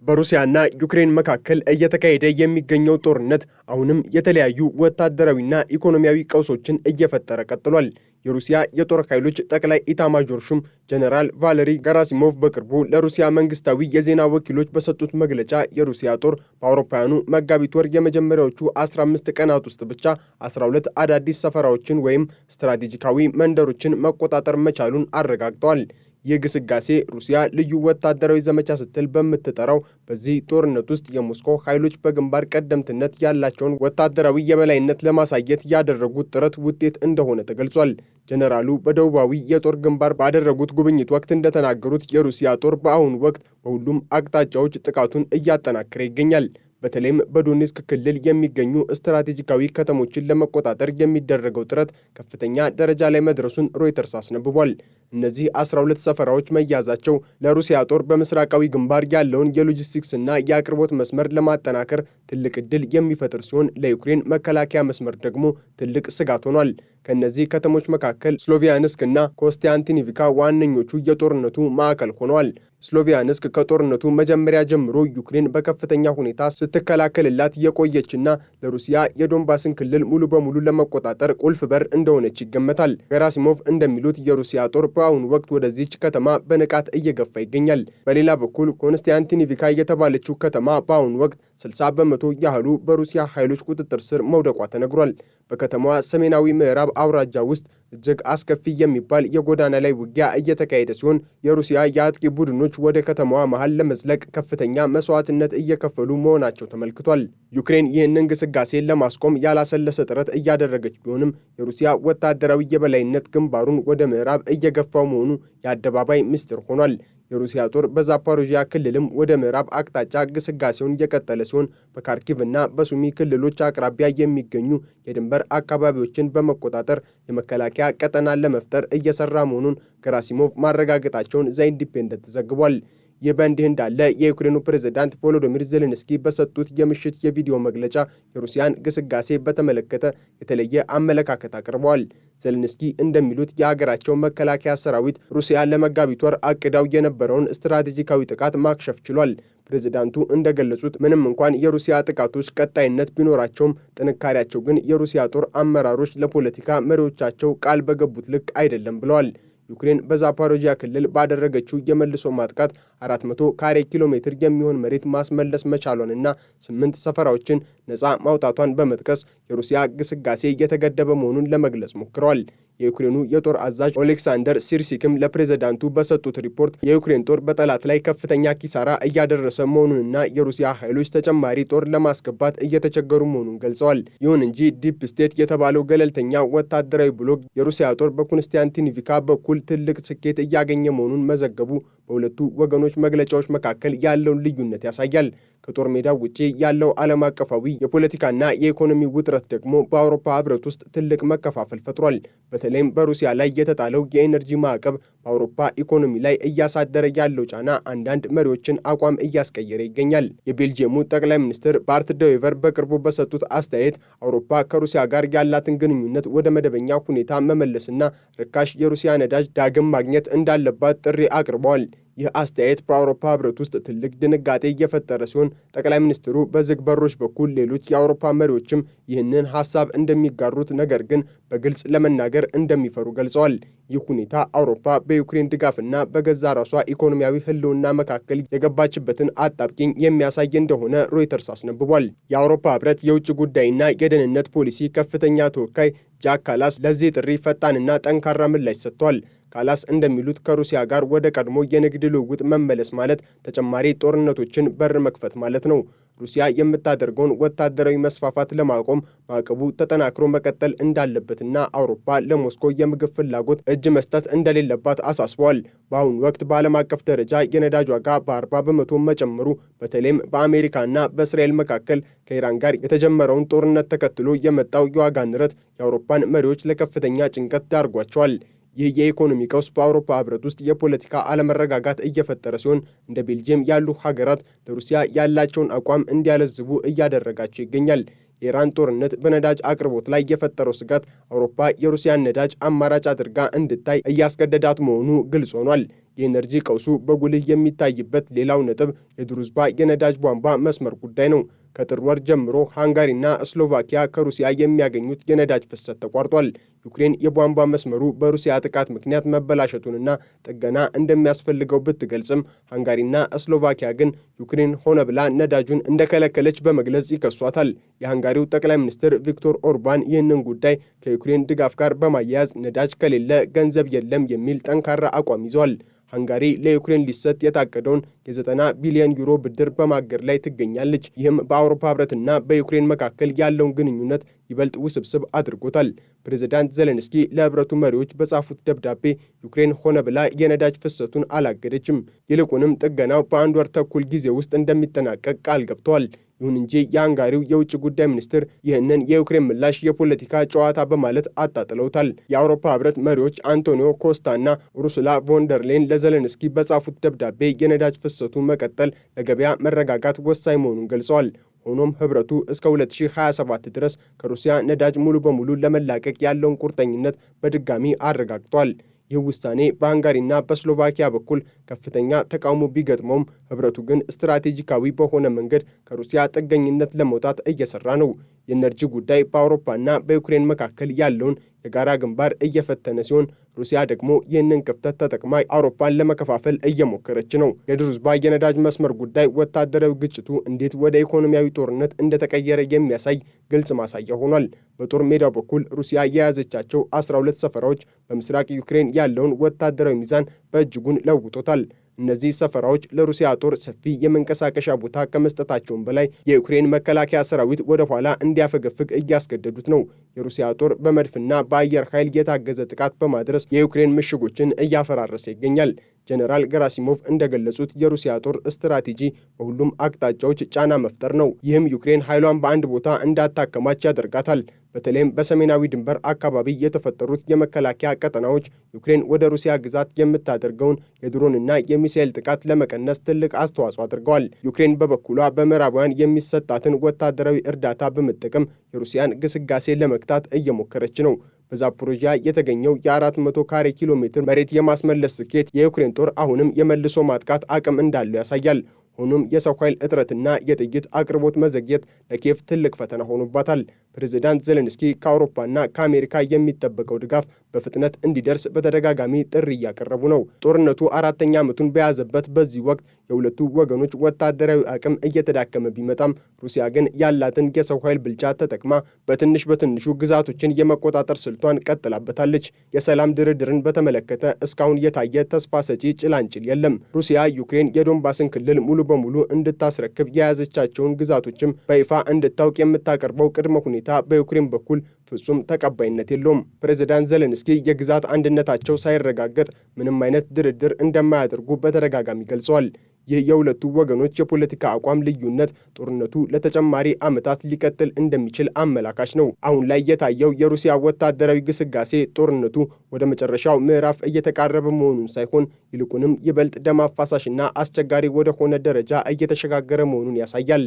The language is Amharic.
በሩሲያና ዩክሬን መካከል እየተካሄደ የሚገኘው ጦርነት አሁንም የተለያዩ ወታደራዊና ኢኮኖሚያዊ ቀውሶችን እየፈጠረ ቀጥሏል። የሩሲያ የጦር ኃይሎች ጠቅላይ ኢታማዦር ሹም ጀነራል ቫለሪ ገራሲሞቭ በቅርቡ ለሩሲያ መንግስታዊ የዜና ወኪሎች በሰጡት መግለጫ የሩሲያ ጦር በአውሮፓውያኑ መጋቢት ወር የመጀመሪያዎቹ 15 ቀናት ውስጥ ብቻ 12 አዳዲስ ሰፈራዎችን ወይም ስትራቴጂካዊ መንደሮችን መቆጣጠር መቻሉን አረጋግጠዋል። ይህ ግስጋሴ ሩሲያ ልዩ ወታደራዊ ዘመቻ ስትል በምትጠራው በዚህ ጦርነት ውስጥ የሞስኮ ኃይሎች በግንባር ቀደምትነት ያላቸውን ወታደራዊ የበላይነት ለማሳየት ያደረጉት ጥረት ውጤት እንደሆነ ተገልጿል። ጀነራሉ በደቡባዊ የጦር ግንባር ባደረጉት ጉብኝት ወቅት እንደተናገሩት የሩሲያ ጦር በአሁኑ ወቅት በሁሉም አቅጣጫዎች ጥቃቱን እያጠናከረ ይገኛል። በተለይም በዶኔትስክ ክልል የሚገኙ ስትራቴጂካዊ ከተሞችን ለመቆጣጠር የሚደረገው ጥረት ከፍተኛ ደረጃ ላይ መድረሱን ሮይተርስ አስነብቧል። እነዚህ 12 ሰፈራዎች መያዛቸው ለሩሲያ ጦር በምስራቃዊ ግንባር ያለውን የሎጂስቲክስና የአቅርቦት መስመር ለማጠናከር ትልቅ ዕድል የሚፈጥር ሲሆን ለዩክሬን መከላከያ መስመር ደግሞ ትልቅ ስጋት ሆኗል። ከእነዚህ ከተሞች መካከል ስሎቪያንስክ እና ኮስቲያንቲኒቪካ ዋነኞቹ የጦርነቱ ማዕከል ሆነዋል። ስሎቪያንስክ ከጦርነቱ መጀመሪያ ጀምሮ ዩክሬን በከፍተኛ ሁኔታ ስትከላከልላት የቆየችና ለሩሲያ የዶንባስን ክልል ሙሉ በሙሉ ለመቆጣጠር ቁልፍ በር እንደሆነች ይገመታል። ገራሲሞቭ እንደሚሉት የሩሲያ ጦር በአሁኑ ወቅት ወደዚች ከተማ በንቃት እየገፋ ይገኛል። በሌላ በኩል ኮንስታንቲኒቪካ የተባለችው ከተማ በአሁኑ ወቅት 60 በመቶ ያህሉ በሩሲያ ኃይሎች ቁጥጥር ስር መውደቋ ተነግሯል። በከተማዋ ሰሜናዊ ምዕራብ አውራጃ ውስጥ እጅግ አስከፊ የሚባል የጎዳና ላይ ውጊያ እየተካሄደ ሲሆን የሩሲያ የአጥቂ ቡድኖች ወደ ከተማዋ መሃል ለመዝለቅ ከፍተኛ መስዋዕትነት እየከፈሉ መሆናቸው ተመልክቷል። ዩክሬን ይህንን ግስጋሴን ለማስቆም ያላሰለሰ ጥረት እያደረገች ቢሆንም የሩሲያ ወታደራዊ የበላይነት ግንባሩን ወደ ምዕራብ እየገፋው መሆኑ የአደባባይ ምስጢር ሆኗል። የሩሲያ ጦር በዛፓሮዥያ ክልልም ወደ ምዕራብ አቅጣጫ ግስጋሴውን የቀጠለ ሲሆን በካርኪቭ እና በሱሚ ክልሎች አቅራቢያ የሚገኙ የድንበር አካባቢዎችን በመቆጣጠር የመከላከያ ቀጠናን ለመፍጠር እየሰራ መሆኑን ገራሲሞቭ ማረጋገጣቸውን ዘ ኢንዲፔንደንት ዘግቧል። ይህ በእንዲህ እንዳለ የዩክሬኑ ፕሬዝዳንት ቮሎዶሚር ዜሌንስኪ በሰጡት የምሽት የቪዲዮ መግለጫ የሩሲያን ግስጋሴ በተመለከተ የተለየ አመለካከት አቅርበዋል። ዜሌንስኪ እንደሚሉት የሀገራቸው መከላከያ ሰራዊት ሩሲያ ለመጋቢት ወር አቅዳው የነበረውን ስትራቴጂካዊ ጥቃት ማክሸፍ ችሏል። ፕሬዝዳንቱ እንደገለጹት ምንም እንኳን የሩሲያ ጥቃቶች ቀጣይነት ቢኖራቸውም ጥንካሬያቸው ግን የሩሲያ ጦር አመራሮች ለፖለቲካ መሪዎቻቸው ቃል በገቡት ልክ አይደለም ብለዋል። ዩክሬን በዛፓሮጂያ ክልል ባደረገችው የመልሶ ማጥቃት 400 ካሬ ኪሎ ሜትር የሚሆን መሬት ማስመለስ መቻሏንና 8 ሰፈራዎችን ነፃ ማውጣቷን በመጥቀስ የሩሲያ ግስጋሴ የተገደበ መሆኑን ለመግለጽ ሞክረዋል። የዩክሬኑ የጦር አዛዥ ኦሌክሳንደር ሲርሲክም ለፕሬዝዳንቱ በሰጡት ሪፖርት የዩክሬን ጦር በጠላት ላይ ከፍተኛ ኪሳራ እያደረሰ መሆኑንና የሩሲያ ኃይሎች ተጨማሪ ጦር ለማስገባት እየተቸገሩ መሆኑን ገልጸዋል። ይሁን እንጂ ዲፕ ስቴት የተባለው ገለልተኛ ወታደራዊ ብሎግ የሩሲያ ጦር በኮንስታንቲኒቪካ በኩል ትልቅ ስኬት እያገኘ መሆኑን መዘገቡ በሁለቱ ወገኖች መግለጫዎች መካከል ያለውን ልዩነት ያሳያል። ከጦር ሜዳው ውጪ ያለው ዓለም አቀፋዊ የፖለቲካና የኢኮኖሚ ውጥረት ደግሞ በአውሮፓ ሕብረት ውስጥ ትልቅ መከፋፈል ፈጥሯል። በተለይም በሩሲያ ላይ የተጣለው የኤነርጂ ማዕቀብ በአውሮፓ ኢኮኖሚ ላይ እያሳደረ ያለው ጫና አንዳንድ መሪዎችን አቋም እያስቀየረ ይገኛል። የቤልጂየሙ ጠቅላይ ሚኒስትር ባርት ደዌቨር በቅርቡ በሰጡት አስተያየት አውሮፓ ከሩሲያ ጋር ያላትን ግንኙነት ወደ መደበኛ ሁኔታ መመለስና ርካሽ የሩሲያ ነዳጅ ዳግም ማግኘት እንዳለባት ጥሪ አቅርበዋል። ይህ አስተያየት በአውሮፓ ሕብረት ውስጥ ትልቅ ድንጋጤ እየፈጠረ ሲሆን ጠቅላይ ሚኒስትሩ በዝግ በሮች በኩል ሌሎች የአውሮፓ መሪዎችም ይህንን ሐሳብ እንደሚጋሩት ነገር ግን በግልጽ ለመናገር እንደሚፈሩ ገልጸዋል። ይህ ሁኔታ አውሮፓ በዩክሬን ድጋፍና በገዛ ራሷ ኢኮኖሚያዊ ሕልውና መካከል የገባችበትን አጣብቂኝ የሚያሳይ እንደሆነ ሮይተርስ አስነብቧል። የአውሮፓ ሕብረት የውጭ ጉዳይና የደህንነት ፖሊሲ ከፍተኛ ተወካይ ጃክ ካላስ ለዚህ ጥሪ ፈጣንና ጠንካራ ምላሽ ሰጥቷል። ካላስ እንደሚሉት ከሩሲያ ጋር ወደ ቀድሞ የንግድ ልውውጥ መመለስ ማለት ተጨማሪ ጦርነቶችን በር መክፈት ማለት ነው። ሩሲያ የምታደርገውን ወታደራዊ መስፋፋት ለማቆም ማዕቀቡ ተጠናክሮ መቀጠል እንዳለበትና አውሮፓ ለሞስኮ የምግብ ፍላጎት እጅ መስጠት እንደሌለባት አሳስበዋል። በአሁኑ ወቅት በዓለም አቀፍ ደረጃ የነዳጅ ዋጋ በ40 በመቶ መጨመሩ በተለይም በአሜሪካና በእስራኤል መካከል ከኢራን ጋር የተጀመረውን ጦርነት ተከትሎ የመጣው የዋጋ ንረት የአውሮፓን መሪዎች ለከፍተኛ ጭንቀት ዳርጓቸዋል። ይህ የኢኮኖሚ ቀውስ በአውሮፓ ሕብረት ውስጥ የፖለቲካ አለመረጋጋት እየፈጠረ ሲሆን እንደ ቤልጂየም ያሉ ሀገራት ለሩሲያ ያላቸውን አቋም እንዲያለዝቡ እያደረጋቸው ይገኛል። የኢራን ጦርነት በነዳጅ አቅርቦት ላይ የፈጠረው ስጋት አውሮፓ የሩሲያን ነዳጅ አማራጭ አድርጋ እንድታይ እያስገደዳት መሆኑ ግልጽ ሆኗል። የኤነርጂ ቀውሱ በጉልህ የሚታይበት ሌላው ነጥብ የድሩዝባ የነዳጅ ቧንቧ መስመር ጉዳይ ነው። ከጥር ወር ጀምሮ ሃንጋሪና ስሎቫኪያ ከሩሲያ የሚያገኙት የነዳጅ ፍሰት ተቋርጧል። ዩክሬን የቧንቧ መስመሩ በሩሲያ ጥቃት ምክንያት መበላሸቱንና ጥገና እንደሚያስፈልገው ብትገልጽም ሃንጋሪና ስሎቫኪያ ግን ዩክሬን ሆነ ብላ ነዳጁን እንደከለከለች በመግለጽ ይከሷታል። የሃንጋሪው ጠቅላይ ሚኒስትር ቪክቶር ኦርባን ይህንን ጉዳይ ከዩክሬን ድጋፍ ጋር በማያያዝ ነዳጅ ከሌለ ገንዘብ የለም የሚል ጠንካራ አቋም ይዘዋል። ሃንጋሪ ለዩክሬን ሊሰጥ የታቀደውን የ90 ቢሊዮን ዩሮ ብድር በማገድ ላይ ትገኛለች። ይህም በአውሮፓ ሕብረትና በዩክሬን መካከል ያለውን ግንኙነት ይበልጥ ውስብስብ አድርጎታል። ፕሬዝዳንት ዜሌንስኪ ለሕብረቱ መሪዎች በጻፉት ደብዳቤ ዩክሬን ሆነ ብላ የነዳጅ ፍሰቱን አላገደችም፣ ይልቁንም ጥገናው በአንድ ወር ተኩል ጊዜ ውስጥ እንደሚጠናቀቅ ቃል ገብተዋል። ይሁን እንጂ የሃንጋሪው የውጭ ጉዳይ ሚኒስትር ይህንን የዩክሬን ምላሽ የፖለቲካ ጨዋታ በማለት አጣጥለውታል። የአውሮፓ ሕብረት መሪዎች አንቶኒዮ ኮስታ እና ኡርሱላ ቮንደርሌን ለዜሌንስኪ በጻፉት ደብዳቤ የነዳጅ ፍሰቱ መቀጠል ለገበያ መረጋጋት ወሳኝ መሆኑን ገልጸዋል። ሆኖም ሕብረቱ እስከ 2027 ድረስ ከሩሲያ ነዳጅ ሙሉ በሙሉ ለመላቀቅ ያለውን ቁርጠኝነት በድጋሚ አረጋግጧል። ይህ ውሳኔ በሃንጋሪና በስሎቫኪያ በኩል ከፍተኛ ተቃውሞ ቢገጥመውም ሕብረቱ ግን ስትራቴጂካዊ በሆነ መንገድ ከሩሲያ ጥገኝነት ለመውጣት እየሰራ ነው። የኤነርጂ ጉዳይ በአውሮፓና በዩክሬን መካከል ያለውን የጋራ ግንባር እየፈተነ ሲሆን ሩሲያ ደግሞ ይህንን ክፍተት ተጠቅማ አውሮፓን ለመከፋፈል እየሞከረች ነው። የድሩዝባ የነዳጅ መስመር ጉዳይ ወታደራዊ ግጭቱ እንዴት ወደ ኢኮኖሚያዊ ጦርነት እንደተቀየረ የሚያሳይ ግልጽ ማሳያ ሆኗል። በጦር ሜዳው በኩል ሩሲያ የያዘቻቸው 12 ሰፈራዎች በምስራቅ ዩክሬን ያለውን ወታደራዊ ሚዛን በእጅጉን ለውጦታል። እነዚህ ሰፈራዎች ለሩሲያ ጦር ሰፊ የመንቀሳቀሻ ቦታ ከመስጠታቸውም በላይ የዩክሬን መከላከያ ሰራዊት ወደ ኋላ እንዲያፈገፍግ እያስገደዱት ነው። የሩሲያ ጦር በመድፍና በአየር ኃይል የታገዘ ጥቃት በማድረስ የዩክሬን ምሽጎችን እያፈራረሰ ይገኛል። ጀነራል ገራሲሞቭ እንደገለጹት የሩሲያ ጦር ስትራቴጂ በሁሉም አቅጣጫዎች ጫና መፍጠር ነው። ይህም ዩክሬን ኃይሏን በአንድ ቦታ እንዳታከማች ያደርጋታል። በተለይም በሰሜናዊ ድንበር አካባቢ የተፈጠሩት የመከላከያ ቀጠናዎች ዩክሬን ወደ ሩሲያ ግዛት የምታደርገውን የድሮንና የሚሳኤል ጥቃት ለመቀነስ ትልቅ አስተዋጽኦ አድርገዋል። ዩክሬን በበኩሏ በምዕራባውያን የሚሰጣትን ወታደራዊ እርዳታ በመጠቀም የሩሲያን ግስጋሴ ለመግታት እየሞከረች ነው። በዛፖሮዥያ የተገኘው የ400 ካሬ ኪሎ ሜትር መሬት የማስመለስ ስኬት የዩክሬን ጦር አሁንም የመልሶ ማጥቃት አቅም እንዳለው ያሳያል። ሆኖም የሰው ኃይል እጥረትና የጥይት አቅርቦት መዘግየት ለኪየቭ ትልቅ ፈተና ሆኖባታል። ፕሬዝዳንት ዜሌንስኪ ከአውሮፓና ከአሜሪካ የሚጠበቀው ድጋፍ በፍጥነት እንዲደርስ በተደጋጋሚ ጥሪ እያቀረቡ ነው። ጦርነቱ 4ኛ ዓመቱን በያዘበት በዚህ ወቅት የሁለቱ ወገኖች ወታደራዊ አቅም እየተዳከመ ቢመጣም ሩሲያ ግን ያላትን የሰው ኃይል ብልጫ ተጠቅማ በትንሹ ግዛቶችን የመቆጣጠር ስልቷን ቀጥላበታለች። የሰላም ድርድርን በተመለከተ እስካሁን የታየ ተስፋ ሰጪ ጭላንጭል የለም። ሩሲያ ዩክሬን የዶንባስን ክልል ሙሉ በሙሉ እንድታስረክብ የያዘቻቸውን ግዛቶችም በይፋ እንድታውቅ የምታቀርበው ቅድመ ሁኔታ በዩክሬን በኩል ፍጹም ተቀባይነት የለውም። ፕሬዝዳንት ዜሌንስኪ የግዛት አንድነታቸው ሳይረጋገጥ ምንም አይነት ድርድር እንደማያደርጉ በተደጋጋሚ ገልጸዋል። ይህ የሁለቱ ወገኖች የፖለቲካ አቋም ልዩነት ጦርነቱ ለተጨማሪ ዓመታት ሊቀጥል እንደሚችል አመላካች ነው። አሁን ላይ የታየው የሩሲያ ወታደራዊ ግስጋሴ ጦርነቱ ወደ መጨረሻው ምዕራፍ እየተቃረበ መሆኑን ሳይሆን ይልቁንም ይበልጥ ደም አፋሳሽና አስቸጋሪ ወደ ሆነ ደረጃ እየተሸጋገረ መሆኑን ያሳያል።